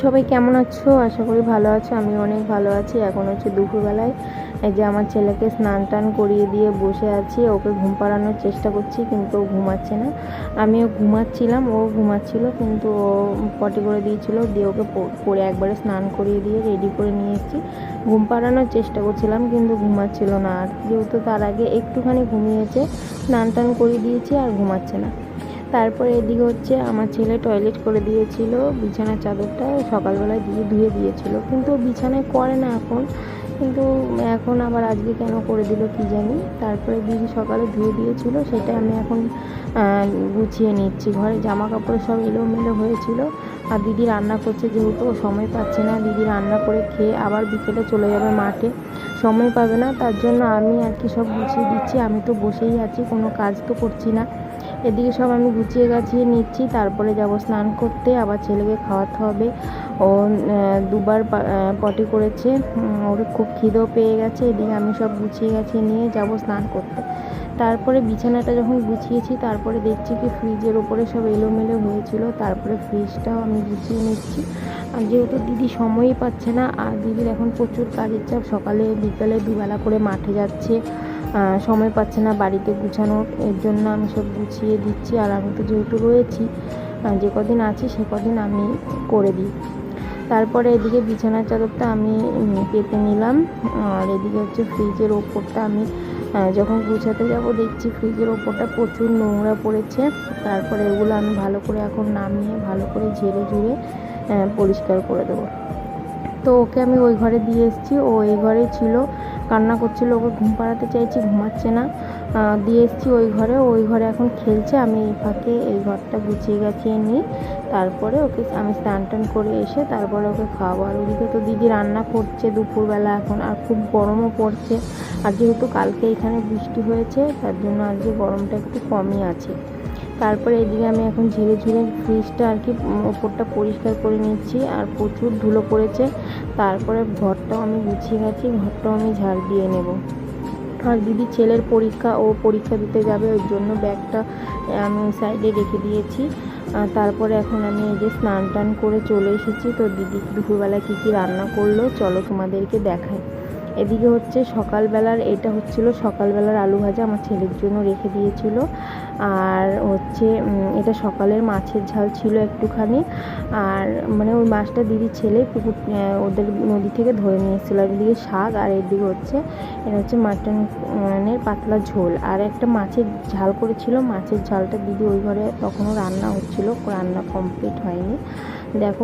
সবাই কেমন আছো? আশা করি ভালো আছো। আমি অনেক ভালো আছি। এখন হচ্ছে দুপুরবেলায়। এই যে আমার ছেলেকে স্নান টান করিয়ে দিয়ে বসে আছি, ওকে ঘুম পাড়ানোর চেষ্টা করছি, কিন্তু ও ঘুমাচ্ছে না। আমিও ঘুমাচ্ছিলাম, ও ঘুমাচ্ছিল, কিন্তু ও পটি করে দিয়েছিল, দিয়ে ওকে পরে একবারে স্নান করিয়ে দিয়ে রেডি করে নিয়ে এসেছি। ঘুম পাড়ানোর চেষ্টা করছিলাম, কিন্তু ঘুমাচ্ছিল না। আর যেহেতু তার আগে একটুখানি ঘুমিয়েছে, স্নান টান করিয়ে দিয়েছি, আর ঘুমাচ্ছে না। তারপরে এদিকে হচ্ছে আমার ছেলে টয়লেট করে দিয়েছিল, বিছানার চাদরটা সকালবেলায় ধুয়ে দিয়েছিল, কিন্তু বিছানায় করে না এখন। কিন্তু এখন আবার আজকে কেন করে দিল কি জানি। তারপরে দিদি সকালে ধুয়ে দিয়েছিল, সেটা আমি এখন গুছিয়ে নিচ্ছি। ঘরে জামা কাপড় সব এলোমেলো হয়েছিল, আর দিদি রান্না করছে, যেহেতু সময় পাচ্ছে না। দিদি রান্না করে খেয়ে আবার বিকেলে চলে যাবে মাঠে, সময় পাবে না। তার জন্য আমি আর কি সব গুছিয়ে দিচ্ছি। আমি তো বসেই আছি, কোনো কাজ তো করছি না। এদিকে সব আমি গুছিয়ে গাছিয়ে নিচ্ছি। তারপরে যাব স্নান করতে, আবার ছেলেকে খাওয়াতে হবে। ও দুবার পটি করেছে, ওর খুব খিদেও পেয়ে গেছে। এদিকে আমি সব গুছিয়ে গাছিয়ে নিয়ে যাব স্নান করতে। তারপরে বিছানাটা যখন গুছিয়েছি, তারপরে দেখছি কি ফ্রিজের ওপরে সব এলোমেলো হয়েছিল। তারপরে ফ্রিজটাও আমি গুছিয়ে নিচ্ছি। আর যেহেতু দিদি সময়ই পাচ্ছে না, আর দিদির এখন প্রচুর কাজের চাপ, সকালে বিকালে দুবেলা করে মাঠে যাচ্ছে, সময় পাচ্ছে না বাড়িতে গুছানোর। এর জন্য আমি সব গুছিয়ে দিচ্ছি। আর আমি তো যেহেতু রয়েছি, যে কদিন আছি সে কদিন আমি করে দিই। তারপরে এদিকে বিছানার চাদরটা আমি পেতে নিলাম। আর এদিকে হচ্ছে ফ্রিজের ওপরটা আমি যখন গুছাতে যাব, দেখছি ফ্রিজের ওপরটা প্রচুর নোংরা পড়েছে। তারপরে এগুলো আমি ভালো করে এখন নামিয়ে ভালো করে ঝেড়ে ঝুড়ে পরিষ্কার করে দেবো। তো ওকে আমি ওই ঘরে দিয়ে এসেছি, ও এই ঘরেই ছিল, কান্না করছিল। ওকে ঘুম পাড়াতে চাইছি, ঘুমাচ্ছে না। দিয়ে এসেছি ওই ঘরে এখন খেলছে। আমি এই ফাঁকে এই ঘরটা গুছিয়ে গাছিয়ে নিই। তারপরে ওকে আমি স্নান টান করে এসে তারপরে ওকে খাওয়াবো। আর ওদিকে তো দিদি রান্না করছে দুপুরবেলা এখন, আর খুব গরমও পড়ছে। আর যেহেতু কালকে এখানে বৃষ্টি হয়েছে, তার জন্য আজকে গরমটা একটু কমই আছে। তারপরে এদিকে আমি এখন ঝেড়ে ঝুড়ে ফ্রিজটা আর কি ওপরটা পরিষ্কার করে নিচ্ছি। আর প্রচুর ধুলো পড়েছে। তারপরে ঘরটাও আমি গুছিয়ে গেছি, ঘরটাও আমি ঝাড় দিয়ে নেব। আর দিদির ছেলের পরীক্ষা, ও পরীক্ষা দিতে যাবে, ওই জন্য ব্যাগটা আমি সাইডে রেখে দিয়েছি। তারপরে এখন আমি এই যে স্নান টান করে চলে এসেছি। তো দিদি দুপুরবেলায় কী কী রান্না করলো চলো তোমাদেরকে দেখাই। এদিকে হচ্ছে সকালবেলার, এটা হচ্ছিল সকালবেলার আলু ভাজা, আমার ছেলের জন্য রেখে দিয়েছিল। আর হচ্ছে এটা সকালের মাছের ঝাল ছিল একটুখানি। আর মানে ওই মাছটা দিদির ছেলে পুকুর ওদের নদী থেকে ধরে নিয়ে এসেছিলো। এদিকে শাক, আর এদিকে হচ্ছে এটা হচ্ছে মাটনের পাতলা ঝোল। আর একটা মাছের ঝাল করেছিল, মাছের ঝালটা দিদি ওই ঘরে তখনও রান্না হচ্ছিলো, রান্না কমপ্লিট হয়নি। দেখো